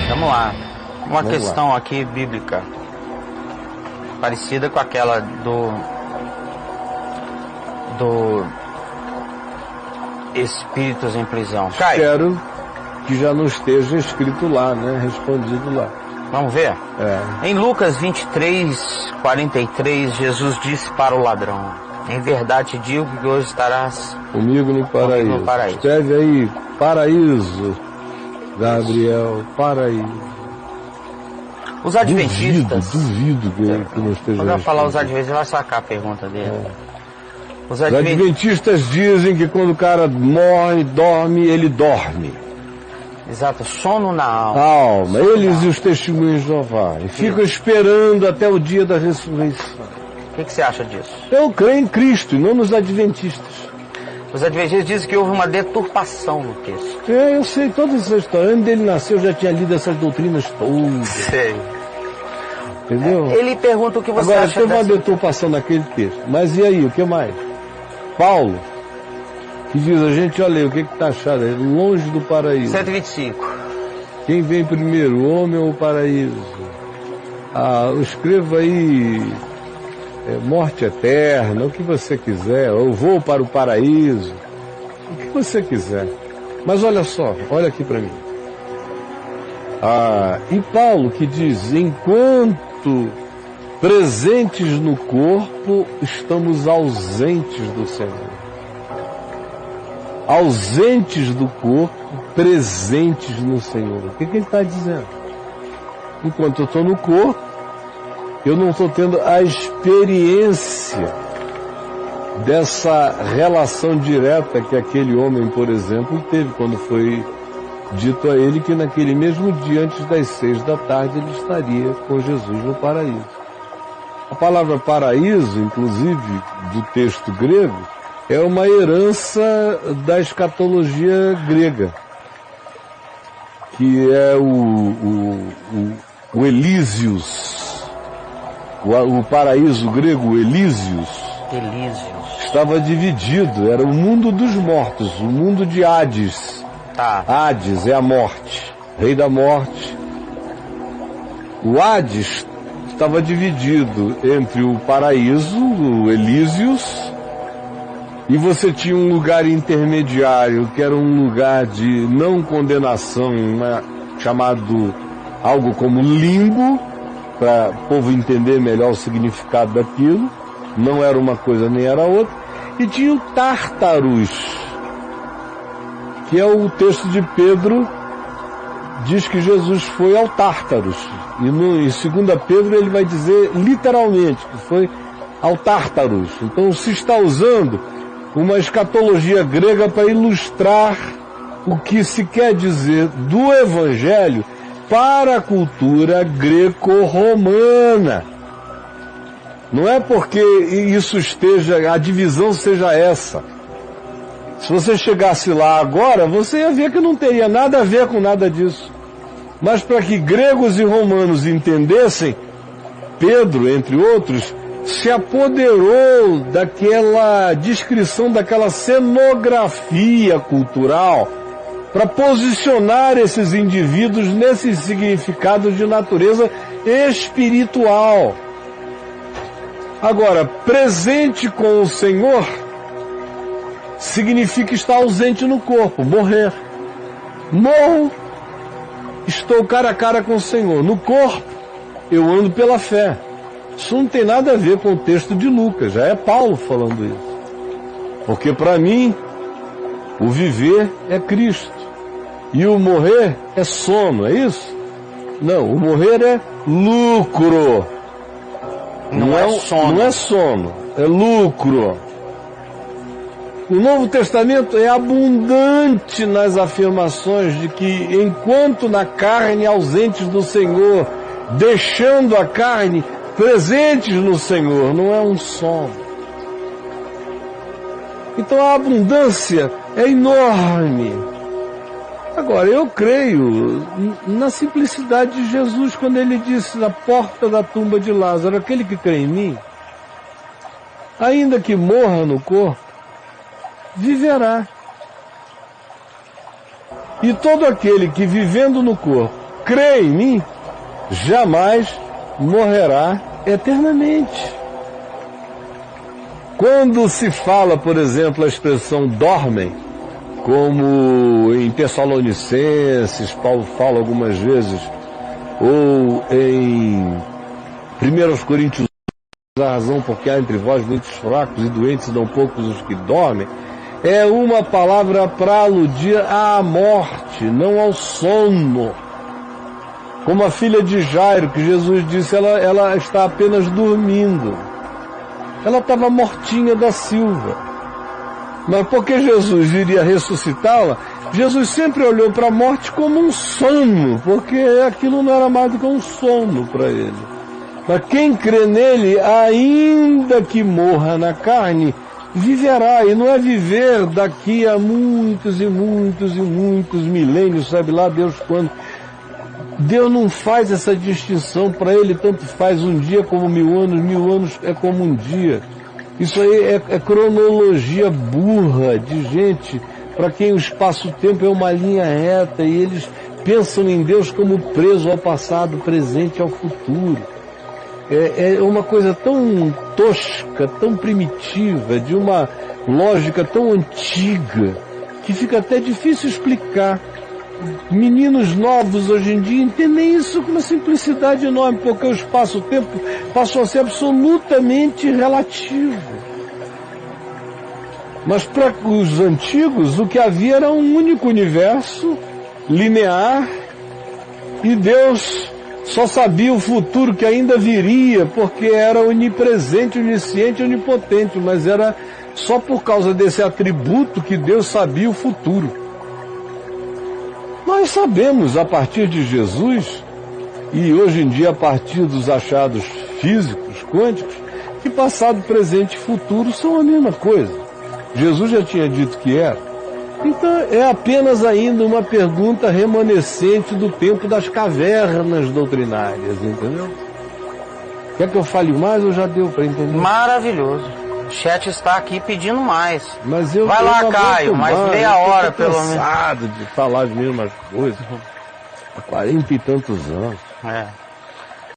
Vamos lá. Uma questão aqui bíblica, parecida com aquela do espíritos em prisão. Caio. Espero que já não esteja escrito lá, né? Respondido lá. Vamos ver? Em Lucas 23:43, Jesus disse para o ladrão: em verdade te digo que hoje estarás comigo no paraíso. Escreve aí, paraíso, Gabriel, paraíso. Os adventistas... Duvido que não esteja. Quando eu falar os adventistas, vai sacar a pergunta dele. Os adventistas dizem que quando o cara morre, dorme, ele dorme. Exato, sono na alma. Alma, eles e os testemunhos de Jeová. E ficam esperando até o dia da ressurreição. O que você acha disso? Eu creio em Cristo e não nos adventistas. Os adventistas dizem que houve uma deturpação no texto. Eu sei toda essa história. Antes dele nascer, eu já tinha lido essas doutrinas todas. Sei. Entendeu? Ele pergunta o que você acha. Agora, teve uma deturpação naquele texto. Mas e aí, o que mais? Paulo, que diz a gente, olha aí, o que está achado? É longe do paraíso. 125. Quem vem primeiro, o homem ou o paraíso? Escreva aí, morte eterna, o que você quiser. Eu vou para o paraíso, o que você quiser. Mas olha só, olha aqui para mim. E Paulo que diz, enquanto presentes no corpo, estamos ausentes do Senhor. Ausentes do corpo, presentes no Senhor. O que ele está dizendo? Enquanto eu estou no corpo, eu não estou tendo a experiência dessa relação direta que aquele homem, por exemplo, teve quando foi dito a ele que naquele mesmo dia, antes das 6 da tarde, ele estaria com Jesus no paraíso. A palavra paraíso, inclusive, do texto grego, é uma herança da escatologia grega, que é o Elísios, o paraíso grego Elísios, estava dividido, era o mundo dos mortos, o mundo de Hades. Hades é a morte, rei da morte. O Hades estava dividido entre o paraíso, o Elísios, e você tinha um lugar intermediário, que era um lugar de não condenação, chamado algo como limbo, para o povo entender melhor o significado daquilo. Não era uma coisa nem era outra. E tinha o Tártaros, que é o texto de Pedro, diz que Jesus foi ao Tártaros. E em 2 Pedro ele vai dizer literalmente que foi ao Tártaros. Então se está usando uma escatologia grega para ilustrar o que se quer dizer do Evangelho para a cultura greco-romana. Não é porque isso a divisão seja essa. Se você chegasse lá agora, você ia ver que não teria nada a ver com nada disso. Mas para que gregos e romanos entendessem, Pedro, entre outros, se apoderou daquela descrição, daquela cenografia cultural, para posicionar esses indivíduos nesses significados de natureza espiritual. Agora, presente com o Senhor significa estar ausente no corpo, morrer. Morro, estou cara a cara com o Senhor. No corpo, eu ando pela fé. Isso não tem nada a ver com o texto de Lucas, já é Paulo falando isso. Porque para mim, o viver é Cristo. E o morrer é sono, é isso? Não, o morrer é lucro. Não é sono, é lucro. O Novo Testamento é abundante nas afirmações de que enquanto na carne ausentes do Senhor, deixando a carne presentes no Senhor, não é um sono. Então a abundância é enorme. Agora, eu creio na simplicidade de Jesus quando ele disse na porta da tumba de Lázaro, aquele que crê em mim, ainda que morra no corpo, viverá. E todo aquele que vivendo no corpo crê em mim, jamais morrerá eternamente. Quando se fala, por exemplo, a expressão dormem, como em Tessalonicenses, Paulo fala algumas vezes, ou em 1 Coríntios, a razão porque há entre vós muitos fracos e doentes, não poucos os que dormem, é uma palavra para aludir à morte, não ao sono. Como a filha de Jairo, que Jesus disse, ela está apenas dormindo. Ela estava mortinha da silva. Mas porque Jesus iria ressuscitá-la, Jesus sempre olhou para a morte como um sono, porque aquilo não era mais do que um sono para ele. Mas quem crê nele, ainda que morra na carne, viverá. E não é viver daqui a muitos e muitos e muitos milênios, sabe lá Deus quando. Deus não faz essa distinção, para ele tanto faz um dia como 1000 anos é como um dia. Isso aí é cronologia burra de gente para quem o espaço-tempo é uma linha reta e eles pensam em Deus como preso ao passado, presente ao futuro. É uma coisa tão tosca, tão primitiva, de uma lógica tão antiga, que fica até difícil explicar. Meninos novos hoje em dia entendem isso com uma simplicidade enorme, porque o espaço-tempo passou a ser absolutamente relativo. Mas para os antigos, o que havia era um único universo, linear, e Deus só sabia o futuro que ainda viria, porque era onipresente, onisciente, onipotente, mas era só por causa desse atributo que Deus sabia o futuro. Nós sabemos, a partir de Jesus, e hoje em dia a partir dos achados físicos, quânticos, que passado, presente e futuro são a mesma coisa. Jesus já tinha dito que era. Então é apenas ainda uma pergunta remanescente do tempo das cavernas doutrinárias, entendeu? Quer que eu fale mais ou já deu para entender? Maravilhoso. O chat está aqui pedindo mais. Mas eu vai lá, Caio, mais meia hora pelo menos. Eu tô cansado de falar as mesmas coisas há 40 e tantos anos. É.